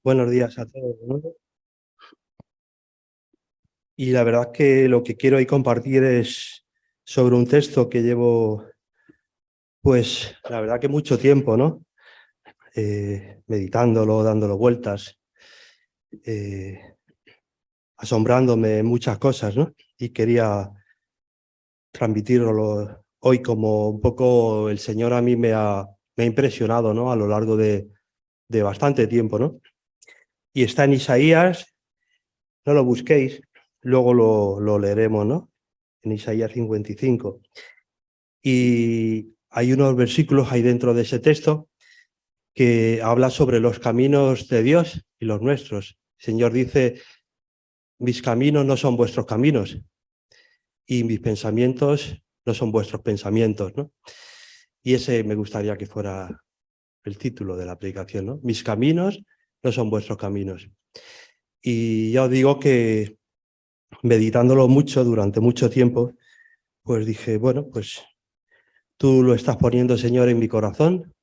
Buenos días a todos de nuevo. Y la verdad que lo que quiero hoy compartir es sobre un texto que llevo, pues, la verdad que mucho tiempo, ¿no? Meditándolo, dándolo vueltas, eh, asombrándome en muchas cosas, ¿no? Y quería transmitirlo hoy como un poco el Señor a mí me ha impresionado, ¿no? A lo largo de bastante tiempo, ¿no? Y está en Isaías, no lo busquéis, luego lo leeremos, ¿no? En Isaías 55. Y hay unos versículos ahí dentro de ese texto que habla sobre los caminos de Dios y los nuestros. El Señor dice, mis caminos no son vuestros caminos y mis pensamientos no son vuestros pensamientos, ¿no? Y ese me gustaría que fuera el título de la predicación, ¿no? Mis caminos no son vuestros caminos. Y ya os digo que meditándolo mucho durante mucho tiempo, pues dije, bueno, pues tú lo estás poniendo, Señor, en mi corazón,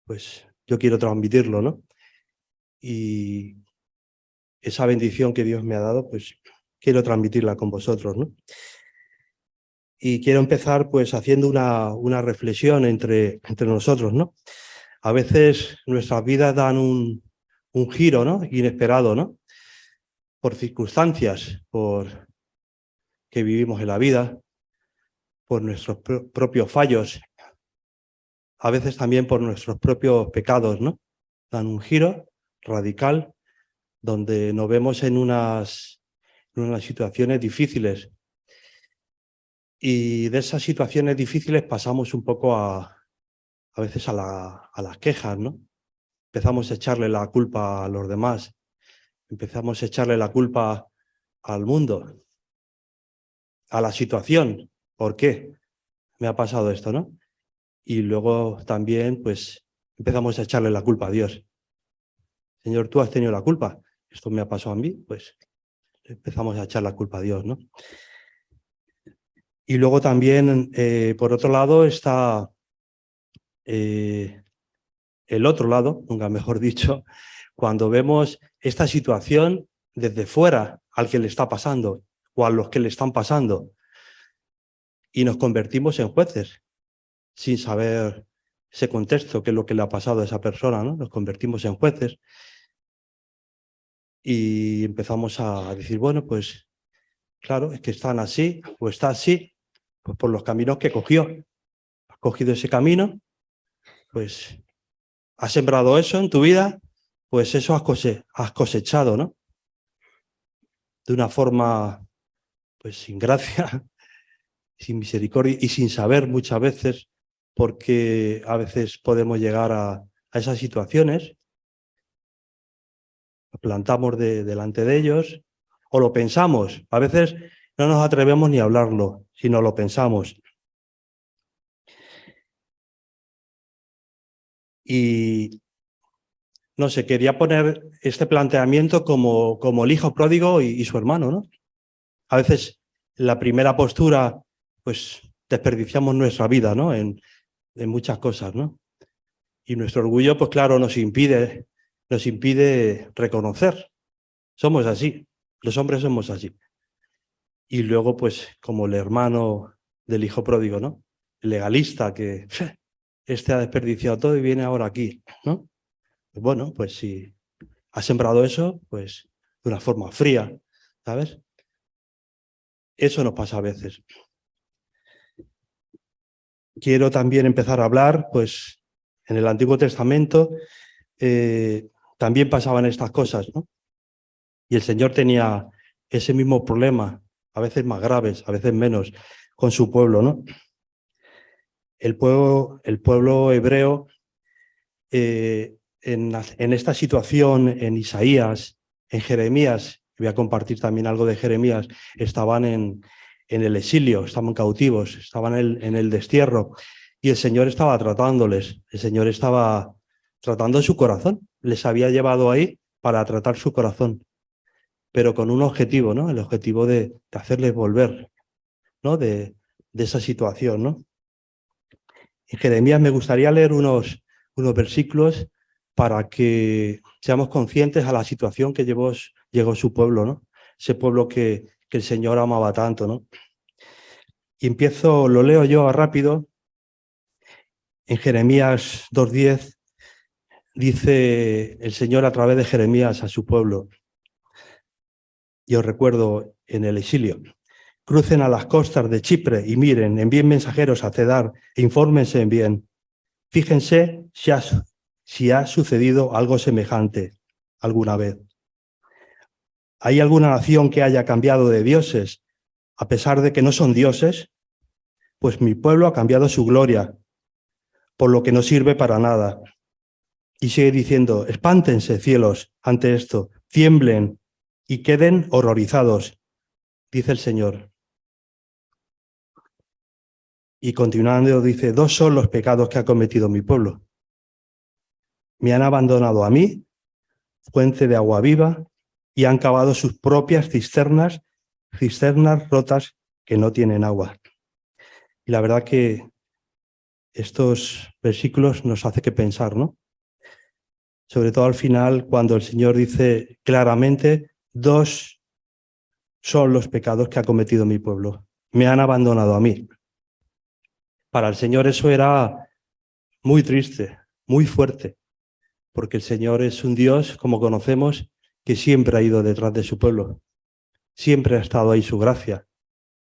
pues yo quiero transmitirlo, ¿no? Y esa bendición que Dios me ha dado, pues quiero transmitirla con vosotros, ¿no? Y quiero empezar pues haciendo una reflexión entre nosotros, ¿no? A veces nuestras vidas dan un giro, ¿no? Inesperado, ¿no? Por circunstancias, por que vivimos en la vida, por nuestros propios fallos, a veces también por nuestros propios pecados, ¿no? Dan un giro radical donde nos vemos en unas situaciones difíciles. Y de esas situaciones difíciles pasamos un poco a veces a las quejas, ¿no? Empezamos a echarle la culpa a los demás, empezamos a echarle la culpa al mundo, a la situación. ¿Por qué me ha pasado esto, no? Y luego también, pues, empezamos a echarle la culpa a Dios. Señor, tú has tenido la culpa. Esto me ha pasado a mí, pues empezamos a echar la culpa a Dios, ¿no? Y luego también, por otro lado, está eh, el otro lado, nunca mejor dicho, cuando vemos esta situación desde fuera al que le está pasando o a los que le están pasando y nos convertimos en jueces sin saber ese contexto, qué es lo que le ha pasado a esa persona, ¿no? Nos convertimos en jueces y empezamos a decir, bueno, pues claro, es que están así o está así, pues por los caminos que cogió. Has cogido ese camino, pues has sembrado eso en tu vida, pues eso has cosechado, ¿no? De una forma, pues sin gracia, sin misericordia y sin saber muchas veces, porque a veces podemos llegar a esas situaciones, nos plantamos delante de ellos o lo pensamos. A veces no nos atrevemos ni a hablarlo, sino lo pensamos. Y no sé, quería poner este planteamiento como el hijo pródigo y su hermano, ¿no? A veces en la primera postura, pues desperdiciamos nuestra vida, ¿no? En muchas cosas, ¿no? Y nuestro orgullo, pues claro, nos impide reconocer. Somos así, los hombres somos así. Y luego, pues, como el hermano del hijo pródigo, ¿no? El legalista que este ha desperdiciado todo y viene ahora aquí, ¿no? Bueno, pues si ha sembrado eso, pues de una forma fría, ¿sabes? Eso nos pasa a veces. Quiero también empezar a hablar, pues, en el Antiguo Testamento también pasaban estas cosas, ¿no? Y el Señor tenía ese mismo problema, a veces más graves, a veces menos, con su pueblo, ¿no? El pueblo hebreo, en esta situación, en Isaías, en Jeremías, voy a compartir también algo de Jeremías, estaban en el exilio, estaban cautivos, estaban en el destierro, y el Señor estaba tratándoles, el Señor estaba tratando su corazón, les había llevado ahí para tratar su corazón, pero con un objetivo, ¿no? El objetivo de hacerles volver, ¿no? De esa situación, ¿no? En Jeremías me gustaría leer unos versículos para que seamos conscientes a la situación que llegó su pueblo, ¿no? Ese pueblo que el Señor amaba tanto, ¿no? Y lo leo yo rápido. En Jeremías 2:10 dice el Señor a través de Jeremías a su pueblo. Yo recuerdo en el exilio. Crucen a las costas de Chipre y miren, envíen mensajeros a Cedar e infórmense bien. Fíjense si ha sucedido algo semejante alguna vez. ¿Hay alguna nación que haya cambiado de dioses a pesar de que no son dioses? Pues mi pueblo ha cambiado su gloria, por lo que no sirve para nada. Y sigue diciendo, espántense, cielos, ante esto, tiemblen y queden horrorizados, dice el Señor. Y continuando dice, 2 son los pecados que ha cometido mi pueblo. Me han abandonado a mí, fuente de agua viva, y han cavado sus propias cisternas rotas que no tienen agua. Y la verdad que estos versículos nos hace que pensar, ¿no? Sobre todo al final, cuando el Señor dice claramente, 2 son los pecados que ha cometido mi pueblo. Me han abandonado a mí. Para el Señor eso era muy triste, muy fuerte, porque el Señor es un Dios, como conocemos, que siempre ha ido detrás de su pueblo. Siempre ha estado ahí su gracia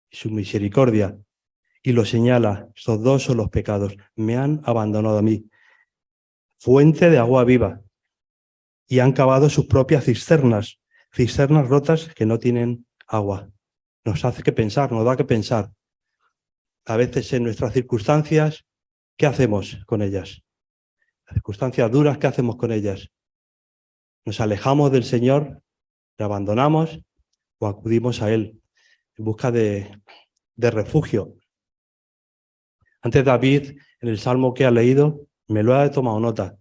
y su misericordia. Y lo señala, estos 2 son los pecados. Me han abandonado a mí. Fuente de agua viva. Y han cavado sus propias cisternas rotas que no tienen agua. Nos hace que pensar, nos da que pensar. A veces en nuestras circunstancias, ¿qué hacemos con ellas? Las circunstancias duras, ¿qué hacemos con ellas? ¿Nos alejamos del Señor, le abandonamos o acudimos a Él en busca de refugio? Antes David, en el Salmo que ha leído, me lo ha tomado nota,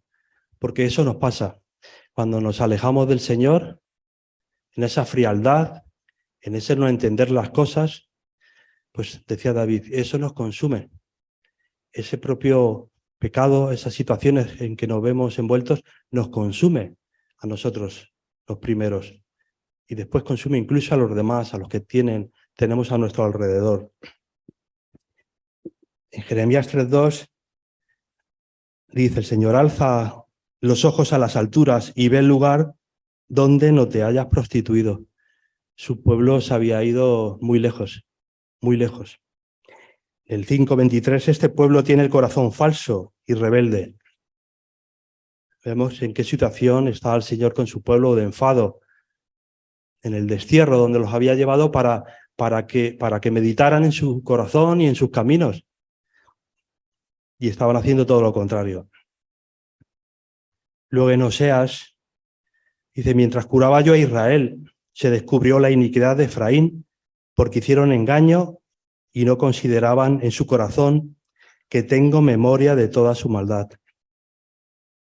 porque eso nos pasa. Cuando nos alejamos del Señor, en esa frialdad, en ese no entender las cosas, pues decía David, eso nos consume. Ese propio pecado, esas situaciones en que nos vemos envueltos, nos consume a nosotros, los primeros. Y después consume incluso a los demás, a los que tenemos a nuestro alrededor. En Jeremías 3:2 dice el Señor, alza los ojos a las alturas y ve el lugar donde no te hayas prostituido. Su pueblo se había ido muy lejos, muy lejos. El 5:23, este pueblo tiene el corazón falso y rebelde. Vemos en qué situación estaba el Señor con su pueblo de enfado, en el destierro donde los había llevado para que meditaran en su corazón y en sus caminos. Y estaban haciendo todo lo contrario. Luego en Oseas dice, mientras curaba yo a Israel, se descubrió la iniquidad de Efraín, porque hicieron engaño y no consideraban en su corazón que tengo memoria de toda su maldad.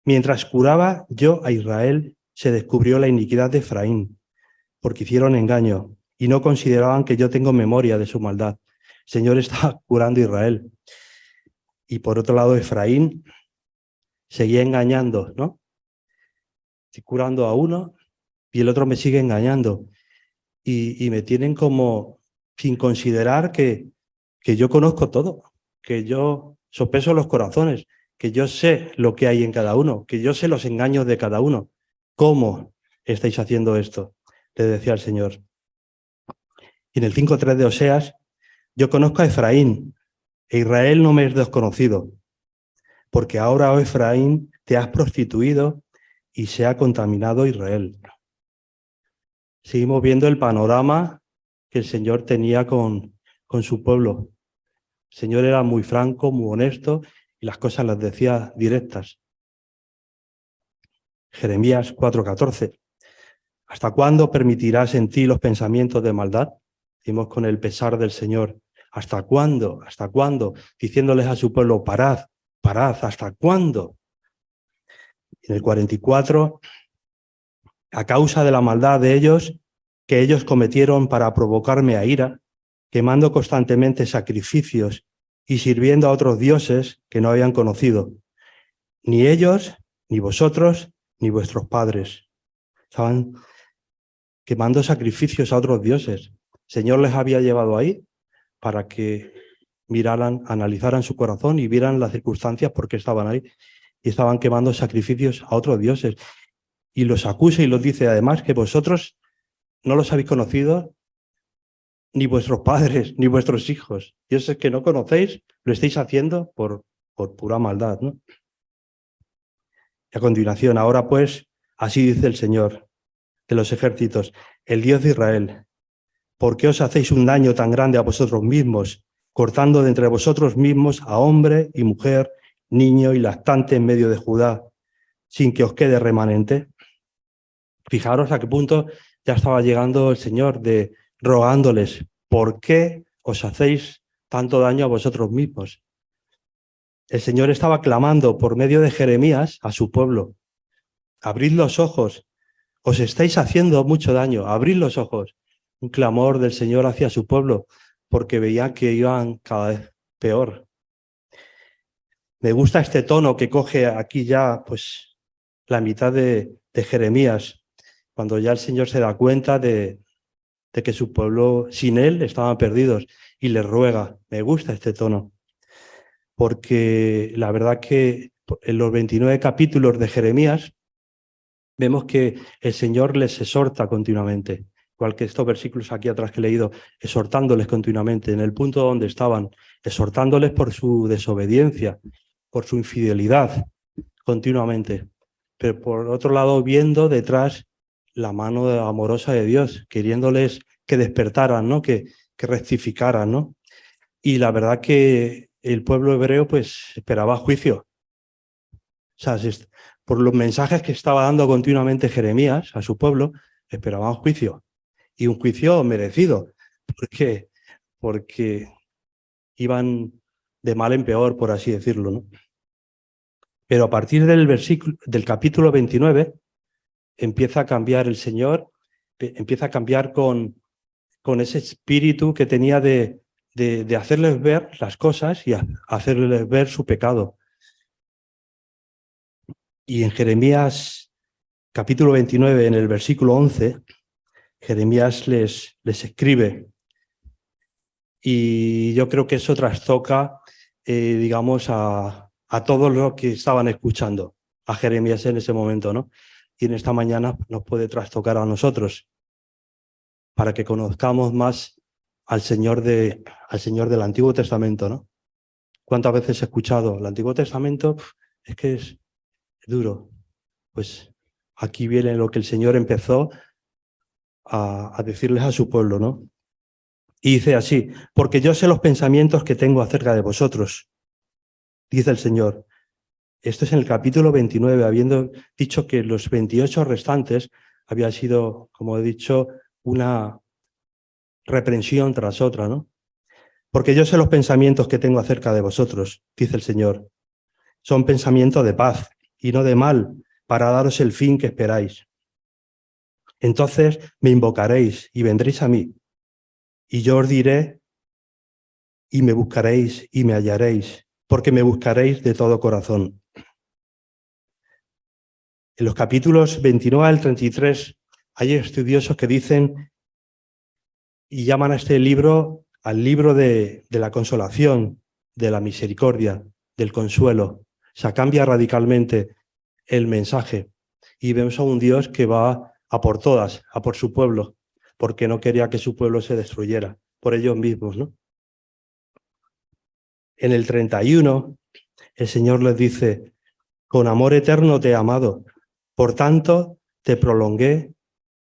Mientras curaba yo a Israel, se descubrió la iniquidad de Efraín, porque hicieron engaño y no consideraban que yo tengo memoria de su maldad. El Señor está curando a Israel. Y por otro lado, Efraín seguía engañando, ¿no? Estoy curando a uno y el otro me sigue engañando. Y me tienen como sin considerar que yo conozco todo, que yo sopeso los corazones, que yo sé lo que hay en cada uno, que yo sé los engaños de cada uno. ¿Cómo estáis haciendo esto? Le decía el Señor. Y en el 5:3 de Oseas, yo conozco a Efraín, e Israel no me es desconocido, porque ahora, oh Efraín, te has prostituido y se ha contaminado Israel. Seguimos viendo el panorama que el Señor tenía con su pueblo. El Señor era muy franco, muy honesto y las cosas las decía directas. Jeremías 4:14. ¿Hasta cuándo permitirás en ti los pensamientos de maldad? Decimos con el pesar del Señor. ¿Hasta cuándo? ¿Hasta cuándo? Diciéndoles a su pueblo, parad, parad, ¿hasta cuándo? En el 44, a causa de la maldad de ellos, que ellos cometieron para provocarme a ira, quemando constantemente sacrificios y sirviendo a otros dioses que no habían conocido. Ni ellos, ni vosotros, ni vuestros padres. Estaban quemando sacrificios a otros dioses. El Señor les había llevado ahí para que miraran, analizaran su corazón y vieran las circunstancias por qué estaban ahí. Y estaban quemando sacrificios a otros dioses. Y los acusa y los dice además que vosotros no los habéis conocido, ni vuestros padres, ni vuestros hijos. Dioses que no conocéis, lo estáis haciendo por pura maldad, ¿no? Y a continuación, ahora pues, así dice el Señor de los ejércitos, el Dios de Israel, ¿por qué os hacéis un daño tan grande a vosotros mismos, cortando de entre vosotros mismos a hombre y mujer, niño y lactante en medio de Judá, sin que os quede remanente? Fijaros a qué punto ya estaba llegando el Señor de rogándoles, ¿por qué os hacéis tanto daño a vosotros mismos? El Señor estaba clamando por medio de Jeremías a su pueblo, abrid los ojos, os estáis haciendo mucho daño, abrid los ojos. Un clamor del Señor hacia su pueblo, porque veía que iban cada vez peor. Me gusta este tono que coge aquí ya pues la mitad de Jeremías, cuando ya el Señor se da cuenta de que su pueblo sin él estaban perdidos y les ruega. Me gusta este tono, porque la verdad que en los 29 capítulos de Jeremías vemos que el Señor les exhorta continuamente, igual que estos versículos aquí atrás que he leído, exhortándoles continuamente en el punto donde estaban, exhortándoles por su desobediencia, por su infidelidad continuamente, pero por otro lado viendo detrás la mano amorosa de Dios, queriéndoles que despertaran, ¿no? Que rectificaran, ¿no? Y la verdad que el pueblo hebreo pues esperaba juicio. O sea, por los mensajes que estaba dando continuamente Jeremías a su pueblo, esperaban juicio. Y un juicio merecido. ¿Por qué? Porque iban de mal en peor, por así decirlo, ¿no? Pero a partir del capítulo 29, empieza a cambiar el Señor, empieza a cambiar con ese espíritu que tenía de hacerles ver las cosas y hacerles ver su pecado. Y en Jeremías capítulo 29, en el versículo 11, Jeremías les escribe, y yo creo que eso trastoca, digamos, a todos los que estaban escuchando a Jeremías en ese momento, ¿no? Y en esta mañana nos puede trastocar a nosotros, para que conozcamos más al Señor del Antiguo Testamento, ¿no? ¿Cuántas veces he escuchado el Antiguo Testamento? Es que es duro. Pues aquí viene lo que el Señor empezó a decirles a su pueblo, ¿no? Y dice así, porque yo sé los pensamientos que tengo acerca de vosotros, dice el Señor. Esto es en el capítulo 29, habiendo dicho que los 28 restantes había sido, como he dicho, una reprensión tras otra, ¿no? Porque yo sé los pensamientos que tengo acerca de vosotros, dice el Señor. Son pensamientos de paz y no de mal, para daros el fin que esperáis. Entonces me invocaréis y vendréis a mí, y yo os diré, y me buscaréis y me hallaréis, porque me buscaréis de todo corazón. En los capítulos 29 al 33 hay estudiosos que dicen y llaman a este libro al libro de la consolación, de la misericordia, del consuelo. O sea, cambia radicalmente el mensaje y vemos a un Dios que va a por todas, a por su pueblo, porque no quería que su pueblo se destruyera por ellos mismos, ¿no? En el 31, el Señor les dice, con amor eterno te he amado, por tanto te prolongué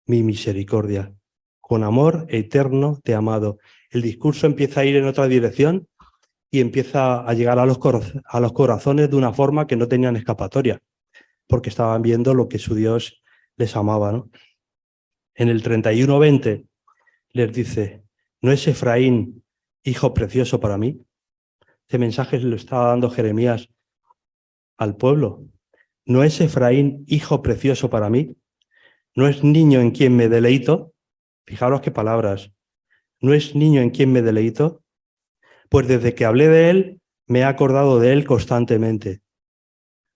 mi misericordia. Con amor eterno te he amado. El discurso empieza a ir en otra dirección y empieza a llegar a los corazones de una forma que no tenían escapatoria, porque estaban viendo lo que su Dios les amaba, ¿no? En el 31:20 les dice, ¿no es Efraín hijo precioso para mí? Este mensaje lo estaba dando Jeremías al pueblo. ¿No es Efraín hijo precioso para mí? ¿No es niño en quien me deleito? Fijaros qué palabras. ¿No es niño en quien me deleito? Pues desde que hablé de él, me he acordado de él constantemente.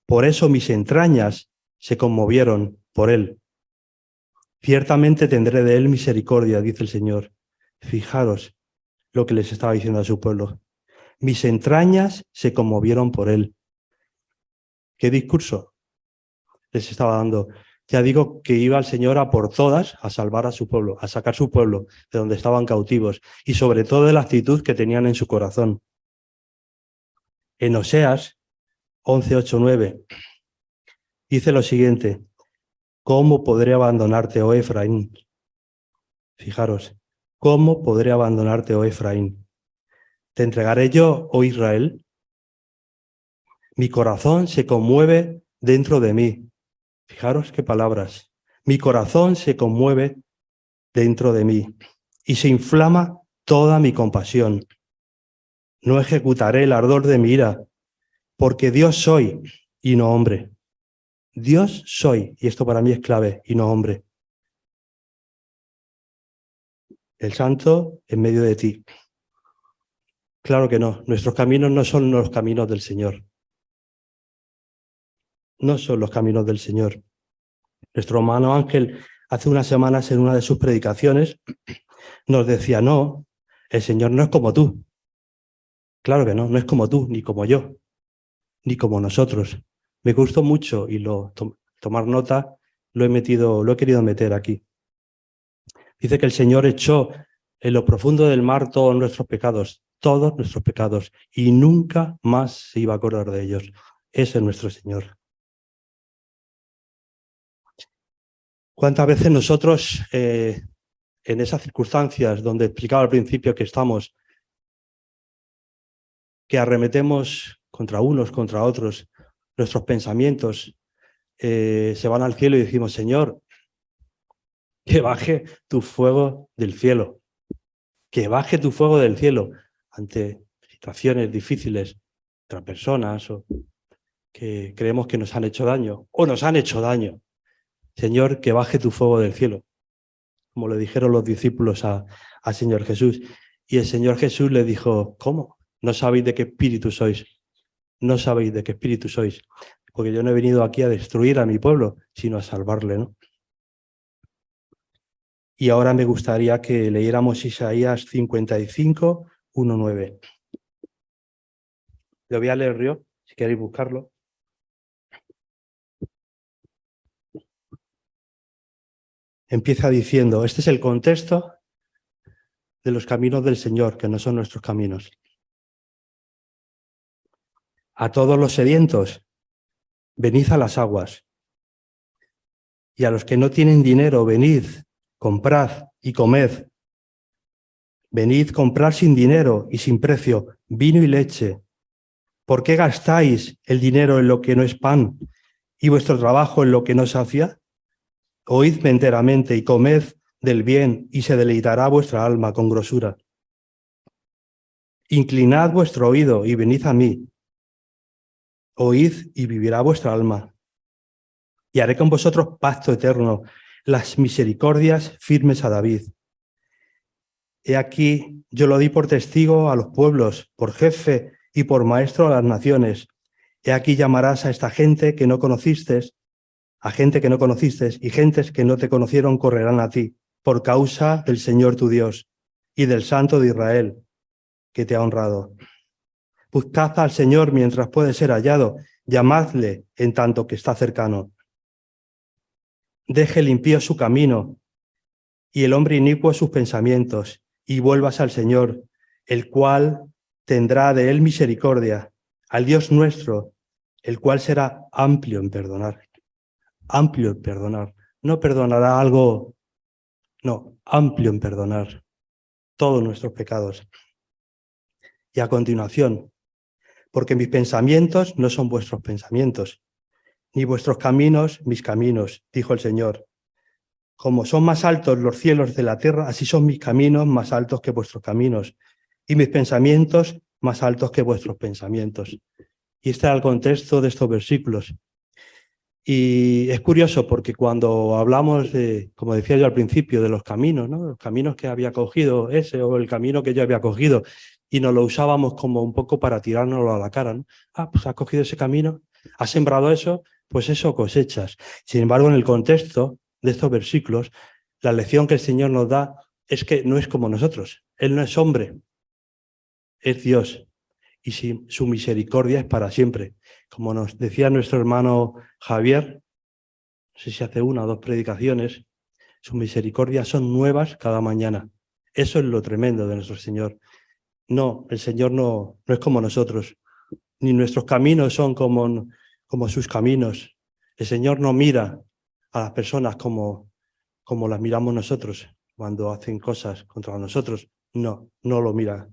Por eso mis entrañas se conmovieron por él. Ciertamente tendré de él misericordia, dice el Señor. Fijaros lo que les estaba diciendo a su pueblo. Mis entrañas se conmovieron por él. ¿Qué discurso les estaba dando? Ya digo que iba el Señor a por todas a salvar a su pueblo, a sacar su pueblo de donde estaban cautivos y sobre todo de la actitud que tenían en su corazón. En Oseas 11, 8, 9 dice lo siguiente: ¿cómo podré abandonarte, oh Efraín? Fijaros, ¿cómo podré abandonarte, oh Efraín? ¿Te entregaré yo, oh Israel? Mi corazón se conmueve dentro de mí. Fijaros qué palabras. Mi corazón se conmueve dentro de mí y se inflama toda mi compasión. No ejecutaré el ardor de mi ira, porque Dios soy y no hombre. Dios soy, y esto para mí es clave, y no hombre. El santo en medio de ti. Claro que no, nuestros caminos no son los caminos del Señor. No son los caminos del Señor. Nuestro hermano Ángel, hace unas semanas en una de sus predicaciones, nos decía, no, el Señor no es como tú. Claro que no, no es como tú, ni como yo, ni como nosotros. Me gustó mucho y tomar nota lo he querido meter aquí. Dice que el Señor echó en lo profundo del mar todos nuestros pecados, y nunca más se iba a acordar de ellos. Ese es nuestro Señor. ¿Cuántas veces nosotros, en esas circunstancias donde explicaba al principio que estamos, que arremetemos contra unos, contra otros, nuestros pensamientos se van al cielo y decimos, Señor, que baje tu fuego del cielo, que baje tu fuego del cielo ante situaciones difíciles, otras personas o que creemos que nos han hecho daño o nos han hecho daño. Señor, que baje tu fuego del cielo, como le dijeron los discípulos al Señor Jesús. Y el Señor Jesús le dijo, ¿cómo? ¿No sabéis de qué espíritu sois? No sabéis de qué espíritu sois, porque yo no he venido aquí a destruir a mi pueblo, sino a salvarle, ¿no? Y ahora me gustaría que leyéramos Isaías 55, 1, 9. Lo voy a leer yo, si queréis buscarlo. Empieza diciendo, este es el contexto de los caminos del Señor, que no son nuestros caminos. A todos los sedientos, venid a las aguas. Y a los que no tienen dinero, venid, comprad y comed. Venid, comprad sin dinero y sin precio vino y leche. ¿Por qué gastáis el dinero en lo que no es pan y vuestro trabajo en lo que no sacia? Oídme enteramente y comed del bien, y se deleitará vuestra alma con grosura. Inclinad vuestro oído y venid a mí. Oíd y vivirá vuestra alma. Y haré con vosotros pacto eterno, las misericordias firmes a David. He aquí, yo lo di por testigo a los pueblos, por jefe y por maestro a las naciones. He aquí llamarás a esta gente que no conociste, a gente que no conociste, y gentes que no te conocieron correrán a ti, por causa del Señor tu Dios y del Santo de Israel, que te ha honrado. Buscad al Señor mientras puede ser hallado, llamadle en tanto que está cercano. Deje el impío su camino y el hombre inicuo sus pensamientos, y vuelvas al Señor, el cual tendrá de él misericordia, al Dios nuestro, el cual será amplio en perdonar. Amplio en perdonar. No perdonará algo, no, amplio en perdonar todos nuestros pecados. Y a continuación, porque mis pensamientos no son vuestros pensamientos, ni vuestros caminos mis caminos, dijo el Señor. Como son más altos los cielos de la tierra, así son mis caminos más altos que vuestros caminos, y mis pensamientos más altos que vuestros pensamientos. Y este era el contexto de estos versículos. Y es curioso porque cuando hablamos de, como decía yo al principio, de los caminos, ¿no? Los caminos que había cogido ese o el camino que yo había cogido, y nos lo usábamos como un poco para tirárnoslo a la cara, ¿no? Ah, pues has cogido ese camino, has sembrado eso, pues eso cosechas. Sin embargo, en el contexto de estos versículos, la lección que el Señor nos da es que no es como nosotros. Él no es hombre, es Dios. Y su misericordia es para siempre. Como nos decía nuestro hermano Javier, no sé si hace 1 o 2 predicaciones, sus misericordias son nuevas cada mañana. Eso es lo tremendo de nuestro Señor. No, el Señor no es como nosotros, ni nuestros caminos son como sus caminos. El Señor no mira a las personas como las miramos nosotros cuando hacen cosas contra nosotros. No lo mira.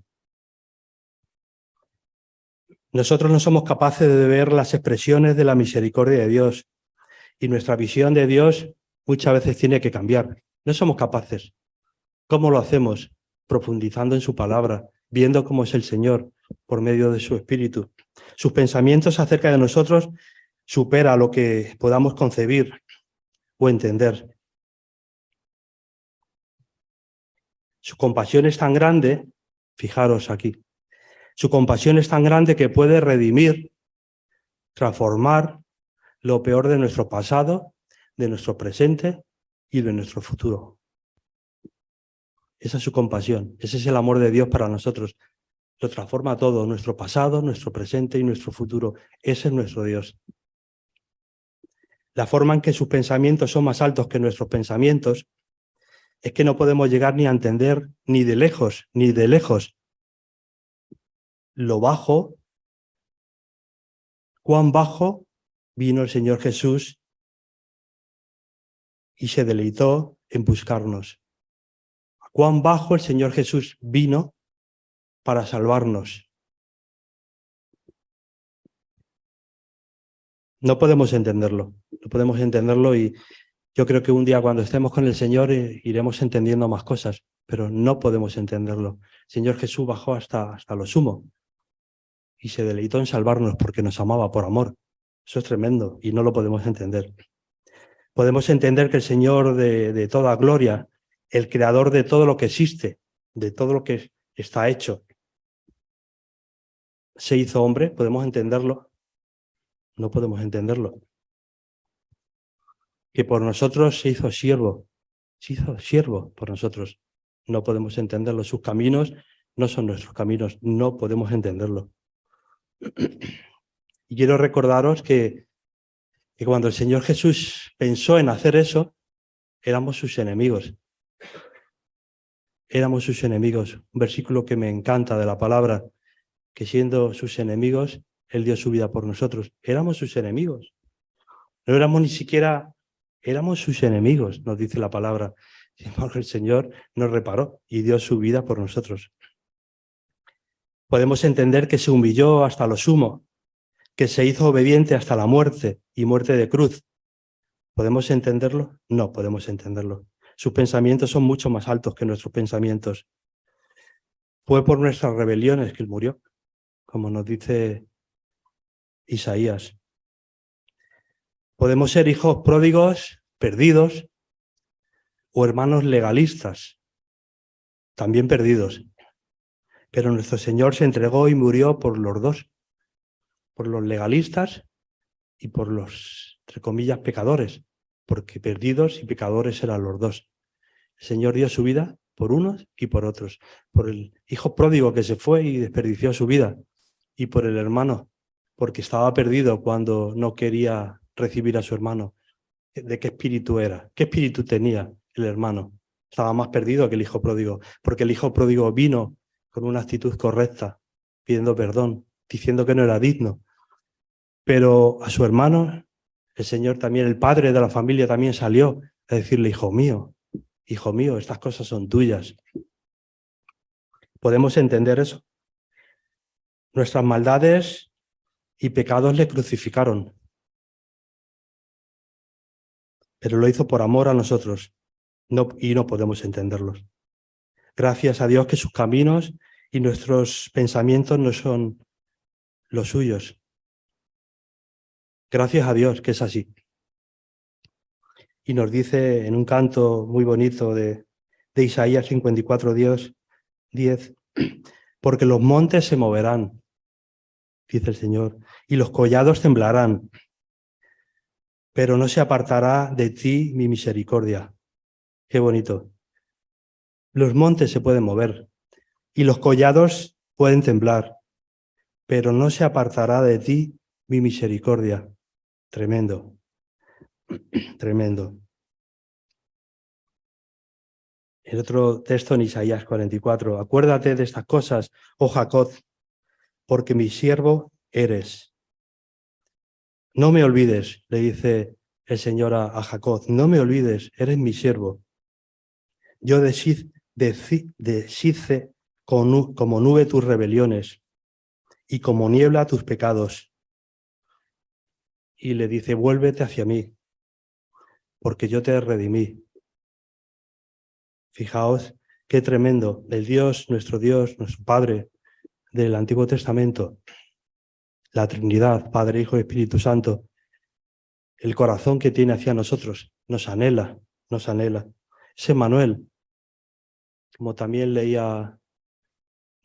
Nosotros no somos capaces de ver las expresiones de la misericordia de Dios y nuestra visión de Dios muchas veces tiene que cambiar. No somos capaces. ¿Cómo lo hacemos? Profundizando en su palabra, viendo cómo es el Señor por medio de su Espíritu. Sus pensamientos acerca de nosotros supera lo que podamos concebir o entender. Su compasión es tan grande, fijaros aquí, su compasión es tan grande que puede redimir, transformar lo peor de nuestro pasado, de nuestro presente y de nuestro futuro. Esa es su compasión, ese es el amor de Dios para nosotros. Lo transforma todo, nuestro pasado, nuestro presente y nuestro futuro. Ese es nuestro Dios. La forma en que sus pensamientos son más altos que nuestros pensamientos es que no podemos llegar ni a entender ni de lejos, lo bajo, cuán bajo vino el Señor Jesús y se deleitó en buscarnos. Cuán bajo el Señor Jesús vino para salvarnos. No podemos entenderlo y yo creo que un día cuando estemos con el Señor iremos entendiendo más cosas, pero no podemos entenderlo. El Señor Jesús bajó hasta lo sumo y se deleitó en salvarnos porque nos amaba por amor. Eso es tremendo y no lo podemos entender. Podemos entender que el Señor de toda gloria, el creador de todo lo que existe, de todo lo que está hecho, se hizo hombre. ¿Podemos entenderlo? No podemos entenderlo. Que por nosotros se hizo siervo por nosotros. No podemos entenderlo. Sus caminos no son nuestros caminos, no podemos entenderlo. Y quiero recordaros que cuando el Señor Jesús pensó en hacer eso, éramos sus enemigos. Éramos sus enemigos. Un versículo que me encanta de la palabra, que siendo sus enemigos, Él dio su vida por nosotros. Éramos sus enemigos. No éramos ni siquiera, éramos sus enemigos, nos dice la palabra. Sin embargo, el Señor nos reparó y dio su vida por nosotros. Podemos entender que se humilló hasta lo sumo, que se hizo obediente hasta la muerte y muerte de cruz. ¿Podemos entenderlo? No podemos entenderlo. Sus pensamientos son mucho más altos que nuestros pensamientos. Fue por nuestras rebeliones que Él murió, como nos dice Isaías. Podemos ser hijos pródigos, perdidos, o hermanos legalistas, también perdidos. Pero nuestro Señor se entregó y murió por los dos, por los legalistas y por los, entre comillas, pecadores, porque perdidos y pecadores eran los dos. El Señor dio su vida por unos y por otros, por el hijo pródigo que se fue y desperdició su vida, y por el hermano, porque estaba perdido cuando no quería recibir a su hermano. ¿De qué espíritu era? ¿Qué espíritu tenía el hermano? Estaba más perdido que el hijo pródigo, porque el hijo pródigo vino con una actitud correcta, pidiendo perdón, diciendo que no era digno. Pero a su hermano, el Señor también, el padre de la familia también salió a decirle, hijo mío, estas cosas son tuyas. ¿Podemos entender eso? Nuestras maldades y pecados le crucificaron, pero lo hizo por amor a nosotros y no podemos entenderlos. Gracias a Dios que sus caminos y nuestros pensamientos no son los suyos. Gracias a Dios que es así. Y nos dice en un canto muy bonito de Isaías 54, 10, porque los montes se moverán, dice el Señor, y los collados temblarán. pero no se apartará de ti mi misericordia. Qué bonito. Los montes se pueden mover y los collados pueden temblar, pero no se apartará de ti mi misericordia. Tremendo, tremendo. El otro texto en Isaías 44. Acuérdate de estas cosas, oh Jacob, porque mi siervo eres. No me olvides, le dice el Señor a Jacob, no me olvides, eres mi siervo. Yo deshice como nube tus rebeliones y como niebla tus pecados. Y le dice, vuélvete hacia mí, porque yo te redimí. Fijaos qué tremendo, el Dios, nuestro Padre del Antiguo Testamento, la Trinidad, Padre, Hijo y Espíritu Santo, el corazón que tiene hacia nosotros, nos anhela, nos anhela. Es Emmanuel, como también leía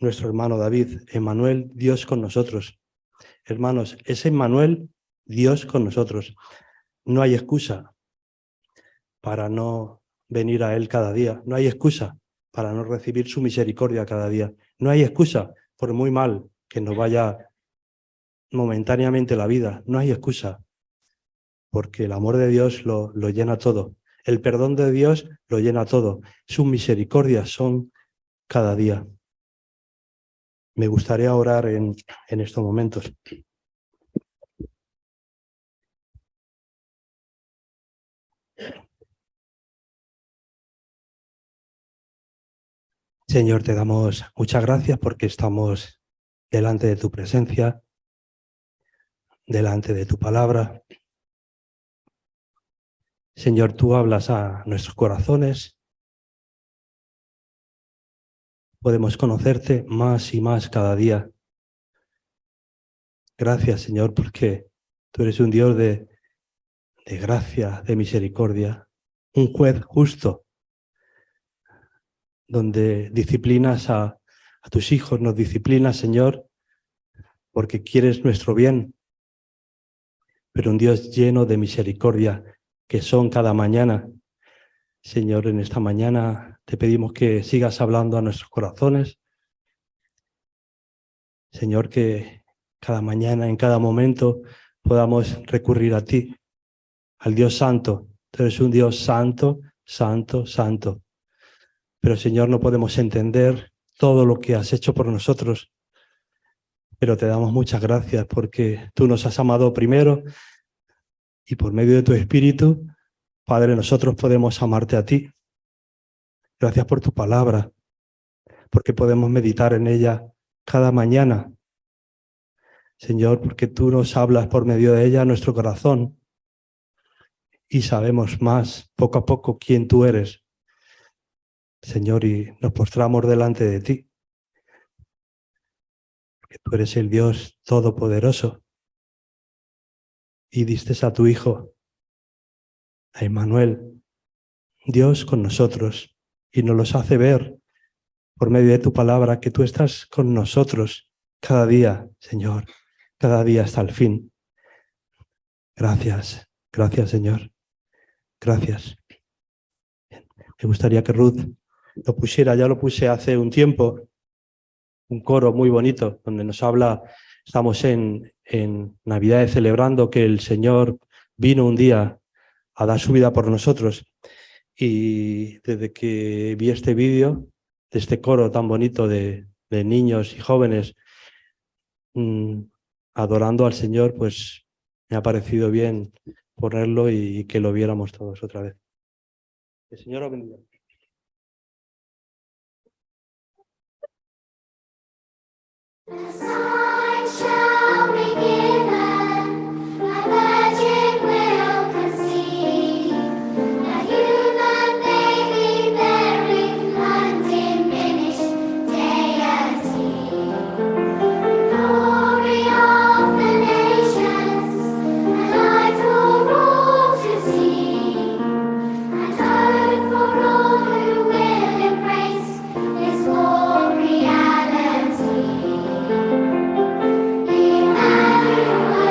nuestro hermano David, Emmanuel, Dios con nosotros. Hermanos, es Emmanuel, Dios con nosotros. No hay excusa para no venir a Él cada día. No hay excusa para no recibir su misericordia cada día. No hay excusa, por muy mal que nos vaya momentáneamente la vida. No hay excusa, porque el amor de Dios lo llena todo. El perdón de Dios lo llena todo. Sus misericordias son cada día. Me gustaría orar en estos momentos. Señor, te damos muchas gracias porque estamos delante de tu presencia, delante de tu palabra. Señor, tú hablas a nuestros corazones. Podemos conocerte más y más cada día. Gracias, Señor, porque tú eres un Dios de gracia, de misericordia, un juez justo, donde disciplinas a tus hijos, nos disciplinas, Señor, porque quieres nuestro bien, pero un Dios lleno de misericordia, que son cada mañana. Señor, en esta mañana te pedimos que sigas hablando a nuestros corazones. Señor, que cada mañana, en cada momento, podamos recurrir a ti, al Dios Santo. Tú eres un Dios santo, santo, santo. Pero, Señor, no podemos entender todo lo que has hecho por nosotros, pero te damos muchas gracias porque tú nos has amado primero y por medio de tu Espíritu, Padre, nosotros podemos amarte a ti. Gracias por tu palabra, porque podemos meditar en ella cada mañana. Señor, porque tú nos hablas por medio de ella a nuestro corazón y sabemos más poco a poco quién tú eres, Señor, y nos postramos delante de ti, porque tú eres el Dios todopoderoso y diste a tu Hijo, a Emmanuel, Dios con nosotros, y nos los hace ver por medio de tu palabra que tú estás con nosotros cada día, Señor, cada día hasta el fin. Gracias, gracias, Señor. Gracias. Me gustaría que Ruth lo pusiera, ya lo puse hace un tiempo, un coro muy bonito, donde nos habla, estamos en Navidades celebrando que el Señor vino un día a dar su vida por nosotros. Y desde que vi este vídeo, de este coro tan bonito de niños y jóvenes adorando al Señor, pues me ha parecido bien ponerlo y que lo viéramos todos otra vez. El Señor os bendiga. The sign shall be given, a virgin will conceive, a human baby bearing undiminished deity. Glory of the nations, a light for all to see, and hope for all who will embrace His full reality. Emmanuel.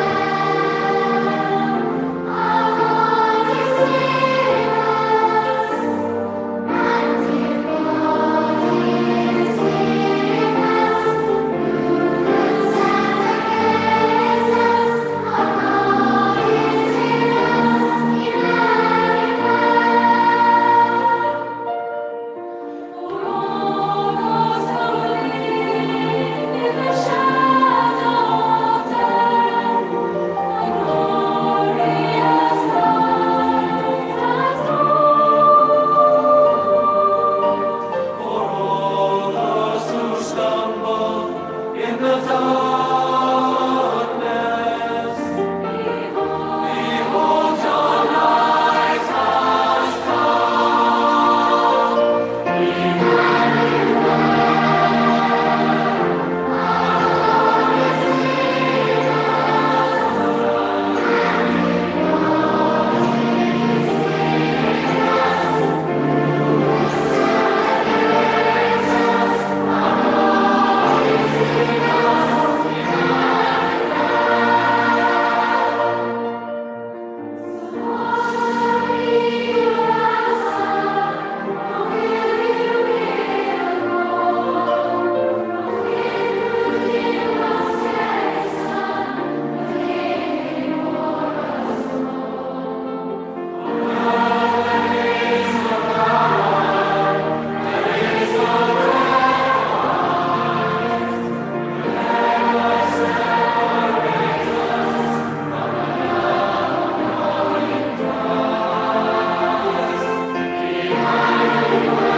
Thank